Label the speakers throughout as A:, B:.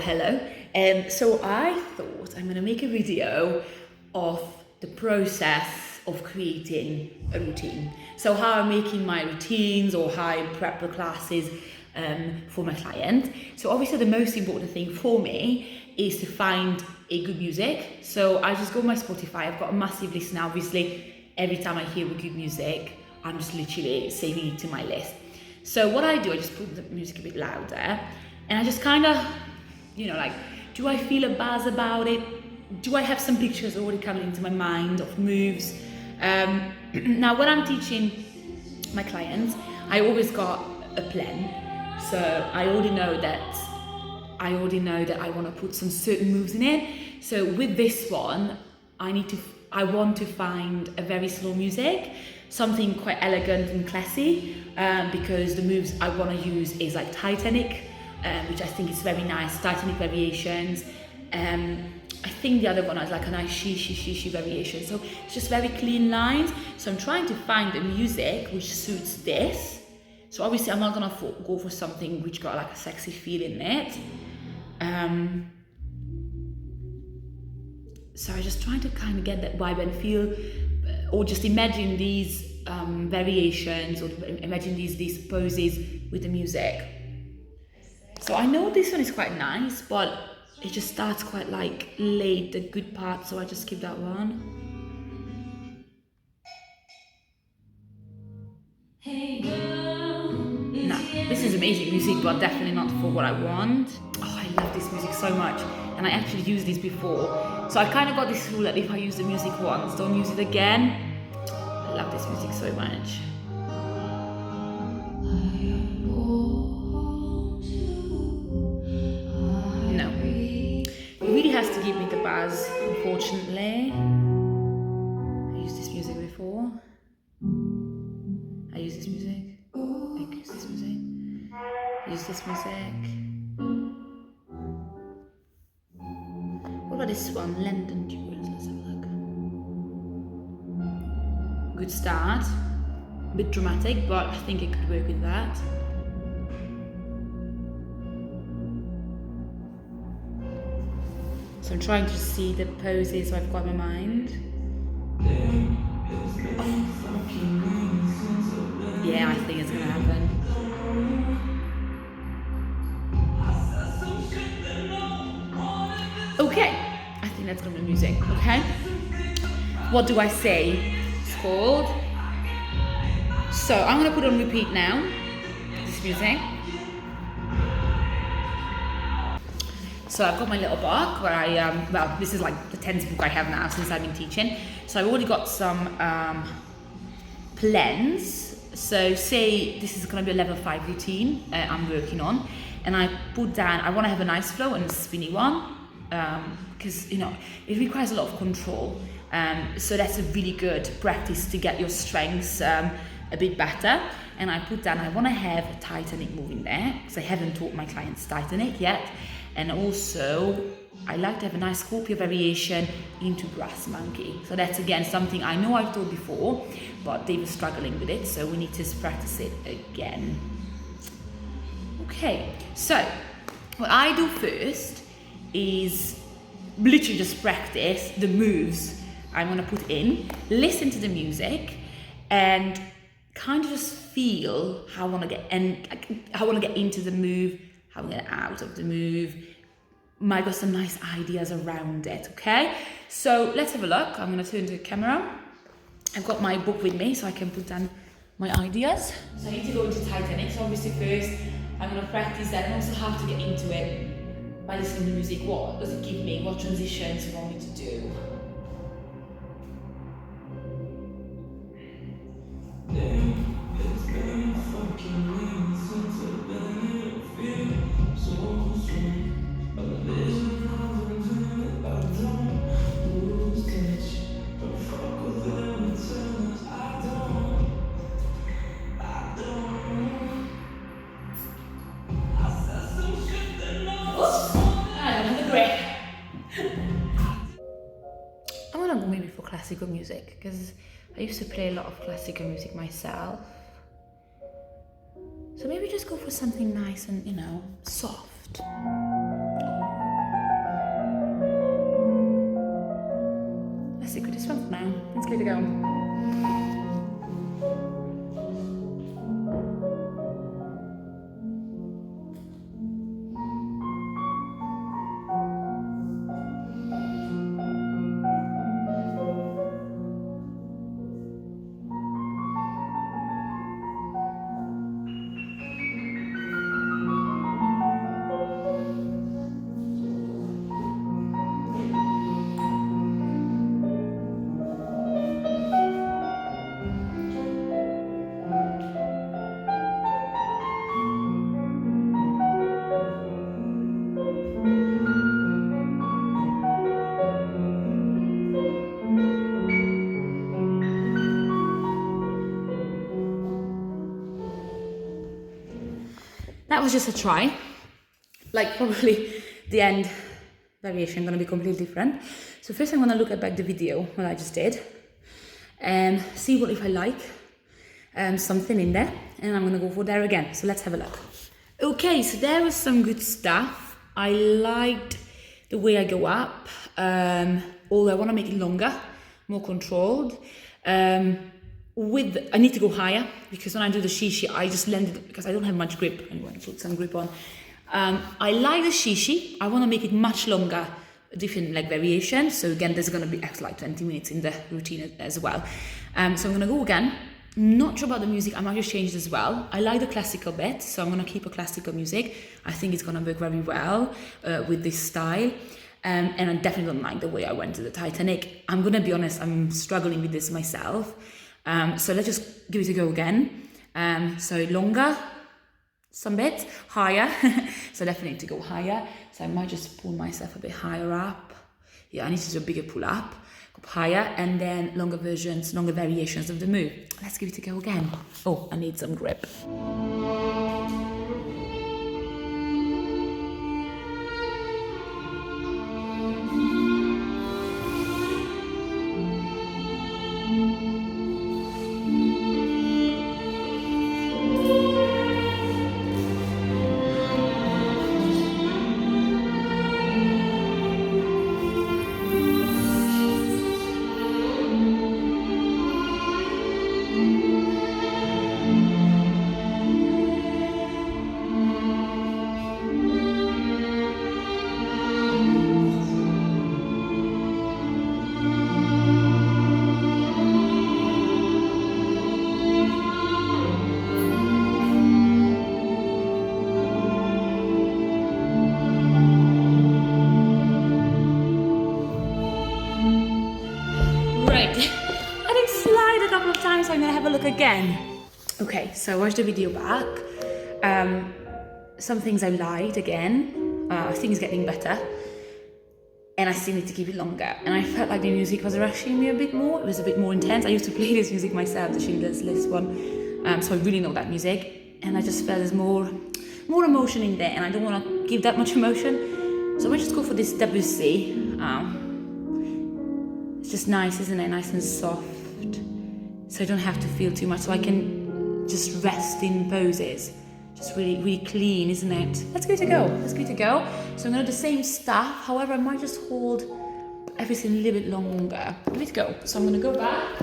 A: Hello. So I thought I'm going to make a video of the process of creating a routine. So how I'm making my routines or how I prep the classes for my client. So obviously the most important thing for me is to find a good music. So I just go on my Spotify. I've got a massive list now. Obviously, every time I hear good music, I'm just literally saving it to my list. So what I do, I just put the music a bit louder and I just kind of, like, do I feel a buzz about it? Do I have some pictures already coming into my mind of moves? Now, when I'm teaching my clients, I always got a plan. So I already know that I want to put some certain moves in it. So with this one, I want to find a very slow music, something quite elegant and classy, because the moves I want to use is like Titanic, which I think is very nice, Titanic variations. I think the other one is like a nice she variation. So it's just very clean lines. So I'm trying to find a music which suits this. So obviously I'm not gonna go for something which got like a sexy feel in it. So I'm just trying to kind of get that vibe and feel, or just imagine these variations, or imagine these poses with the music. So I know this one is quite nice, but it just starts quite like late, the good part, so I just skip that one. Hey girl, no, this is amazing music, but definitely not for what I want. Oh, I love this music so much, and I actually used this before. So I kind of got this rule that if I use the music once, don't use it again. I love this music so much. No, it really has to give me the buzz, unfortunately. I used this music before. I use this music. I use this music. I use this music. What about this one? London Tunes. Let's have a look. Good start. A bit dramatic, but I think it could work with that. So I'm trying to see the poses I've got in my mind. Yeah, I think it's gonna happen. Okay, I think that's gonna be music, okay? What do I say? It's called. So I'm gonna put on repeat now, this music. So I've got my little book where this is like the 10th book I have now since I've been teaching. So I've already got some plans. So say this is gonna be a level 5 routine I'm working on. And I put down, I wanna have a nice flow and a spinny one. Because it requires a lot of control. So that's a really good practice to get your strengths a bit better. And I put down, I wanna have a Titanic move in there, because I haven't taught my clients Titanic yet. And also, I like to have a nice Scorpio variation into Brass Monkey. So that's again something I know I've taught before, but they were struggling with it, so we need to practice it again. Okay, so what I do first is literally just practice the moves I'm gonna put in, listen to the music, and kind of just feel how I wanna get into the move, how I get out of the move. Might got some nice ideas around it, okay? So let's have a look. I'm gonna turn to the camera. I've got my book with me so I can put down my ideas. So I need to go into Titanic. So obviously first I'm gonna practice that and also how to get into it by listening to music. What does it give me? What transitions you want me to do? I'm gonna go maybe for classical music because I used to play a lot of classical music myself. So maybe just go for something nice and soft. Let's give it a go. That was just a try. Like probably the end variation gonna be completely different. So first I'm gonna look at back the video, what I just did, and see what if I like something in there, and I'm gonna go for there again. So let's have a look. Okay, so there was some good stuff. I liked the way I go up, although I wanna make it longer, more controlled. I need to go higher because when I do the shishi, I just landed because I don't have much grip. I'm going to put some grip on. I like the shishi. I want to make it much longer, different like variations. So again, there's going to be like 20 minutes in the routine as well. So I'm going to go again. Not sure about the music. I might just change it as well. I like the classical bit, so I'm going to keep a classical music. I think it's going to work very well with this style. And I definitely don't like the way I went to the Titanic. I'm going to be honest, I'm struggling with this myself. So let's just give it a go again. So longer, some bits, higher. So definitely need to go higher. So I might just pull myself a bit higher up. Yeah, I need to do a bigger pull up, go higher, and then longer versions, longer variations of the move. Let's give it a go again. Oh, I need some grip. So I'm gonna have a look again. Okay, so I watched the video back. Some things I liked again. I think it's getting better. And I still need to keep it longer. And I felt like the music was rushing me a bit more. It was a bit more intense. I used to play this music myself, the Schindler's List one. So I really know that music. And I just felt there's more emotion in there. And I don't want to give that much emotion. So I just go for this Debussy. It's just nice, isn't it? Nice and soft. So I don't have to feel too much, so I can just rest in poses. Just really, really clean, isn't it? Let's give it a go. Let's give it a go. So I'm gonna do the same stuff. However, I might just hold everything a little bit longer. Give it a go. So I'm gonna go back.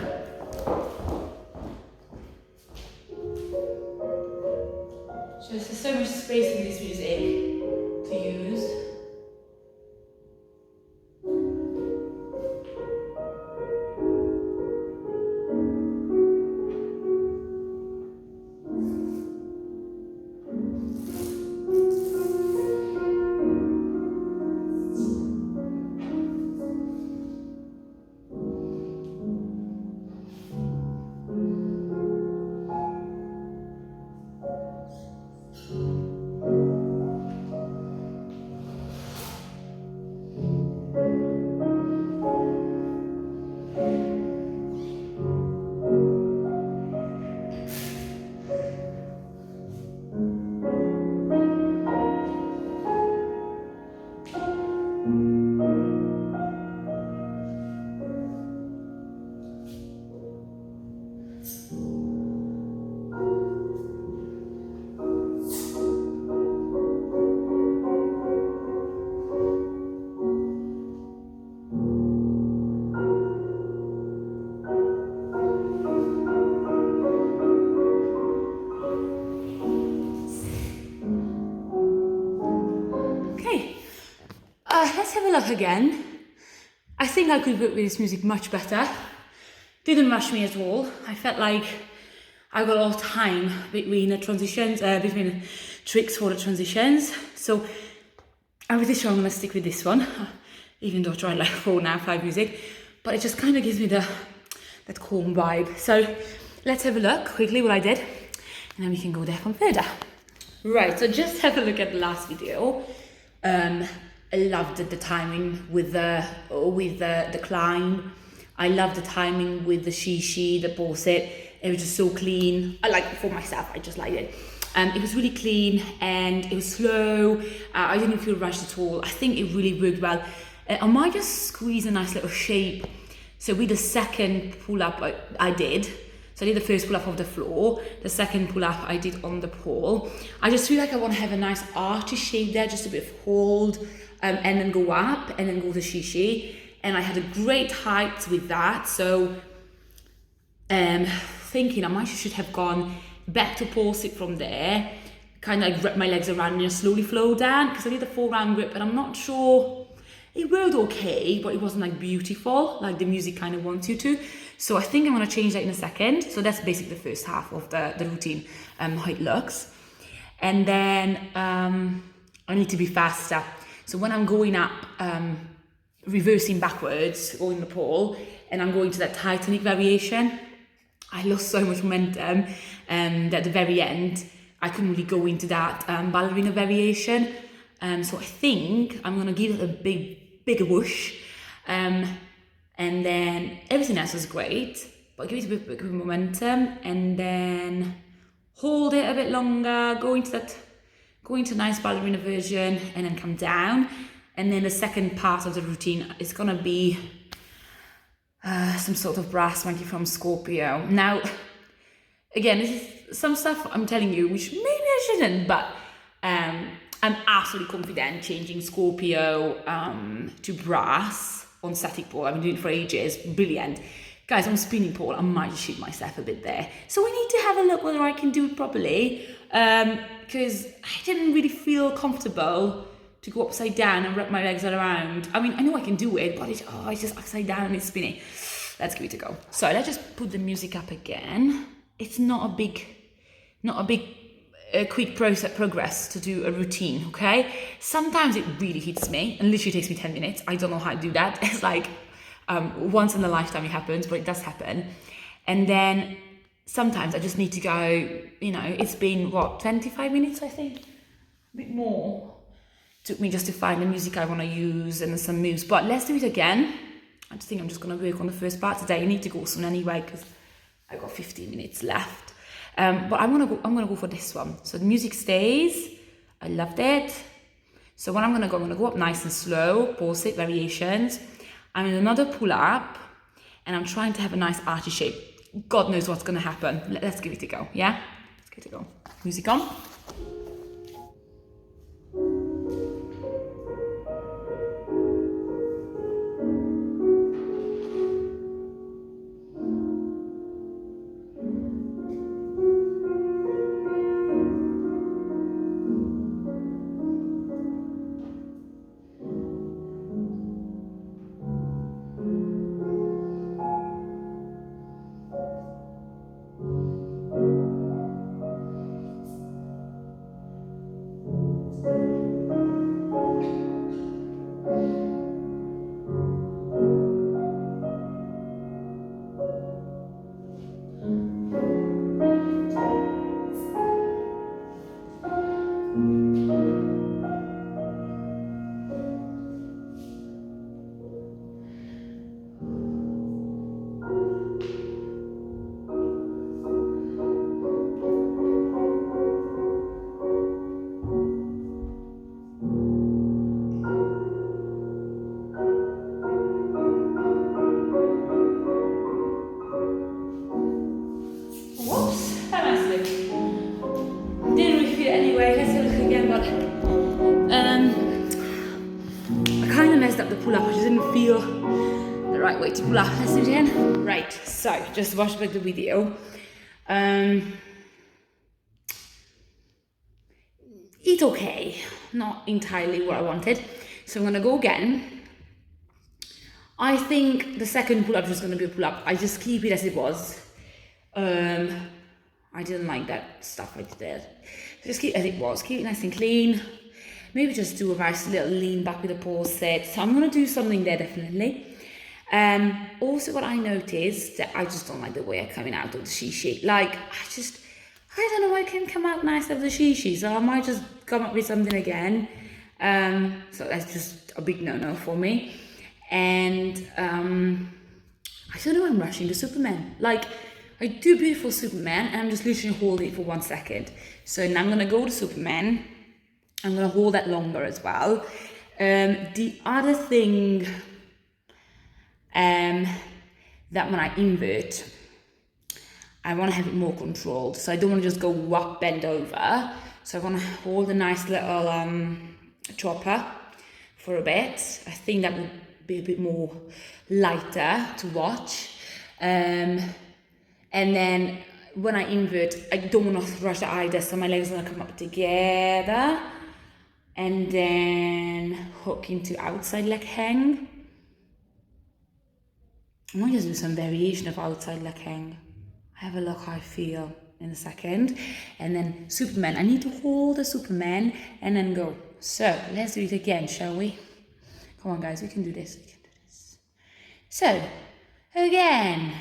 A: So there's so much space in this music to use. let's have a look again. I think I could work with this music much better. Didn't rush me at all. I felt like I got a lot of time between the transitions, between tricks for the transitions. So I'm really sure I'm gonna stick with this one, even though I tried like 4 now, 5 music, but it just kind of gives me that calm vibe. So let's have a look quickly what I did, and then we can go there from further. Right, so just have a look at the last video. I loved the timing with the climb. I loved the timing with the shishi, the corset. It was just so clean. I like it for myself, I just liked it. It was really clean and it was slow. I didn't feel rushed at all. I think it really worked well. I might just squeeze a nice little shape. So with the second pull-up I did, so I did the first pull-up of the floor, the second pull-up I did on the pole. I just feel like I want to have a nice archy shape there, just a bit of hold, and then go up, and then go to shishi. And I had a great height with that, so thinking I might should have gone back to pole sit from there, kind of like wrap my legs around and just slowly flow down, because I did the 4-round grip, and I'm not sure, it worked okay, but it wasn't like beautiful, like the music kind of wants you to. So I think I'm going to change that in a second. So that's basically the first half of the routine, how it looks. And then I need to be faster. So when I'm going up, reversing backwards, going the pole, and I'm going to that Titanic variation, I lost so much momentum that at the very end, I couldn't really go into that ballerina variation. So I think I'm going to give it a bigger whoosh. And then everything else was great, but give it a bit of momentum, and then hold it a bit longer, go into nice ballerina version, and then come down. And then the second part of the routine is gonna be some sort of brass monkey from Scorpio. Now, again, this is some stuff I'm telling you, which maybe I shouldn't, but I'm absolutely confident changing Scorpio to brass on static pole. I've been doing it for ages. Brilliant. Guys, on spinning pole, I might just shoot myself a bit there. So we need to have a look whether I can do it properly, because I didn't really feel comfortable to go upside down and wrap my legs around. I mean, I know I can do it, but it's just upside down and it's spinning. Let's give it a go. So let's just put the music up again. It's not a big quick progress to do a routine, okay? Sometimes it really hits me and literally takes me 10 minutes. I don't know how to do that. It's like once in a lifetime it happens, but it does happen. And then sometimes I just need to go, it's been 25 minutes, I think, a bit more. Took me just to find the music I want to use and some moves, but let's do it again. I just think I'm just going to work on the first part today. I need to go soon anyway, because I've got 15 minutes left. But I'm gonna go for this one. So the music stays. I loved it. So when I'm gonna go up nice and slow, pole sit variations. I'm in another pull up, and I'm trying to have a nice archy shape. God knows what's gonna happen. Let's give it a go. Yeah, let's give it a go. Music on. Right way to pull up. Let's do it again. Right, so just watch back the video. It's okay, not entirely what I wanted. So I'm gonna go again. I think the second pull-up is gonna be a pull-up. I just keep it as it was. I didn't like that stuff I did there. Just keep it as it was, keep it nice and clean. Maybe just do a nice little lean back with a pause set. So I'm gonna do something there definitely. Also what I noticed that I just don't like the way I'm coming out of the shishi. Like, I don't know why I can come out nice of the shishi, so I might just come up with something again. So that's just a big no-no for me. And I don't know, I'm rushing the Superman. Like, I do beautiful Superman and I'm just literally holding it for 1 second. So now I'm gonna go to Superman. I'm gonna hold that longer as well. The other thing that when I invert, I want to have it more controlled. So I don't want to just go up, bend over. So I want to hold a nice little chopper for a bit. I think that would be a bit more lighter to watch. And then when I invert, I don't want to rush it either. So my legs are going to come up together. And then hook into outside leg hang. I might just do some variation of outside leg hang. Have a look how I feel in a second. And then Superman. I need to hold the Superman and then go. So let's do it again, shall we? Come on, guys, we can do this. We can do this. So, again.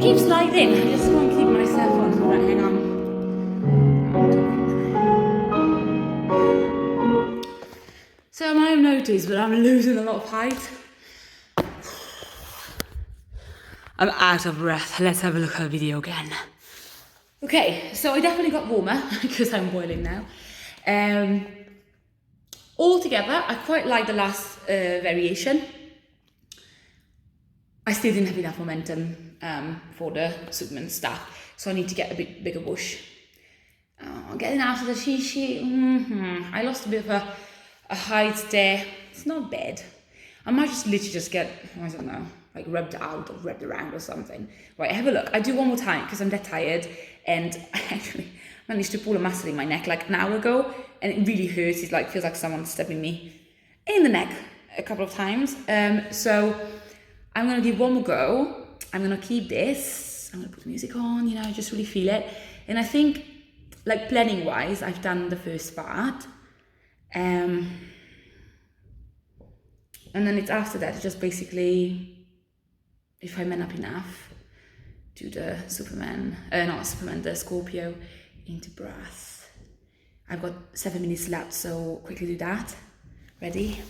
A: Keep sliding. I just want to keep myself on. Right, hang on. So I might have noticed, but I'm losing a lot of height. I'm out of breath. Let's have a look at the video again. Okay, so I definitely got warmer because I'm boiling now. Altogether, I quite like the last variation. I still didn't have enough momentum for the Superman stuff, so I need to get a bit bigger bush. Getting out of the shishi, I lost a bit of a height there. It's not bad. I might just literally just get, I don't know, like rubbed out or rubbed around or something. Right, have a look. I do one more time because I'm dead tired, and I actually managed to pull a muscle in my neck like an hour ago, and it really hurts. It like feels like someone's stabbing me in the neck a couple of times. So I'm gonna give one more go. I'm gonna keep this. I'm gonna put the music on, you know, just really feel it. And I think, like planning wise, I've done the first part. And then it's after that, just basically, if I man up enough, do the Superman, not Superman, the Scorpio into breath. I've got 7 minutes left, so quickly do that. Ready?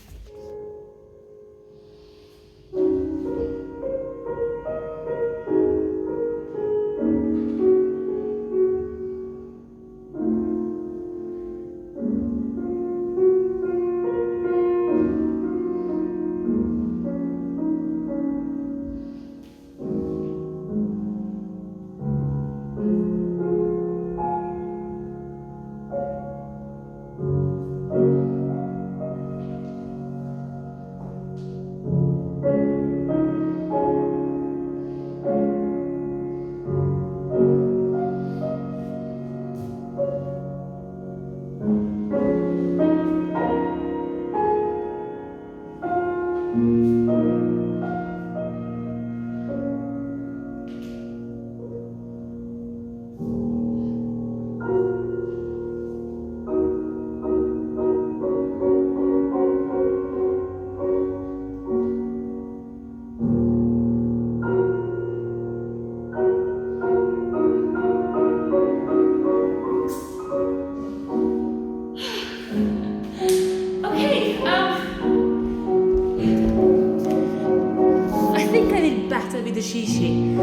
A: Okay, I think I did better with the shishi.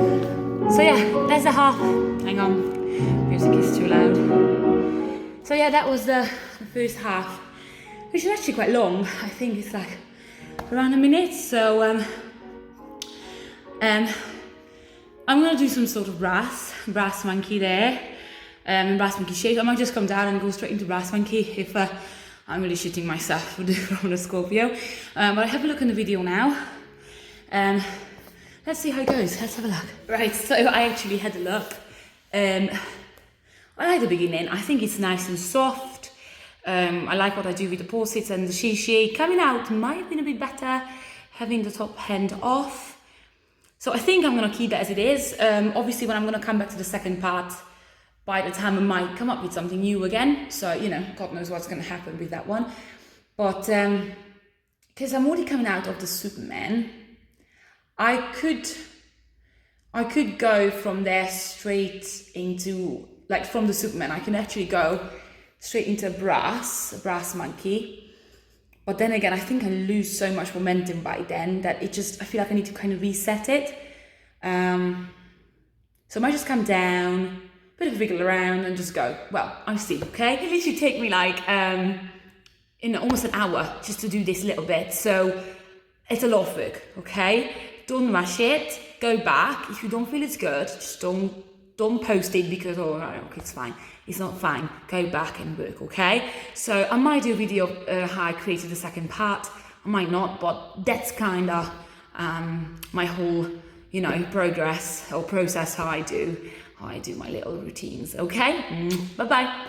A: So yeah, that's the half. Hang on, music is too loud. So yeah, that was the first half, which is actually quite long. I think it's like around a minute. So I'm gonna do some sort of brass monkey there, brass monkey shape. I might just come down and go straight into brass monkey if I'm really shitting myself from a Scorpio. But I have a look in the video now. Let's see how it goes. Let's have a look. Right, so I actually had a look. I like the beginning. I think it's nice and soft. I like what I do with the posits and the shishi. Coming out might have been a bit better, having the top hand off. So I think I'm gonna keep that as it is. Obviously when I'm gonna come back to the second part, by the time I might come up with something new again. So, you know, God knows what's gonna happen with that one. But, because I'm already coming out of the Superman, I could go from there straight into, like from the Superman, I can actually go straight into a brass monkey. But then again, I think I lose so much momentum by then that it just, I feel like I need to kind of reset it. So I might just come down, bit of a wiggle around and just go, well, I'll see, okay? It literally take me like, in almost an hour just to do this little bit. So it's a lot of work, okay? Don't rush it, go back. If you don't feel it's good, just don't post it because, oh, okay, it's fine. It's not fine. Go back and work, okay? So I might do a video of how I created the second part. I might not, but that's kind of my whole, you know, progress or process, how I do my little routines, okay? Bye-bye.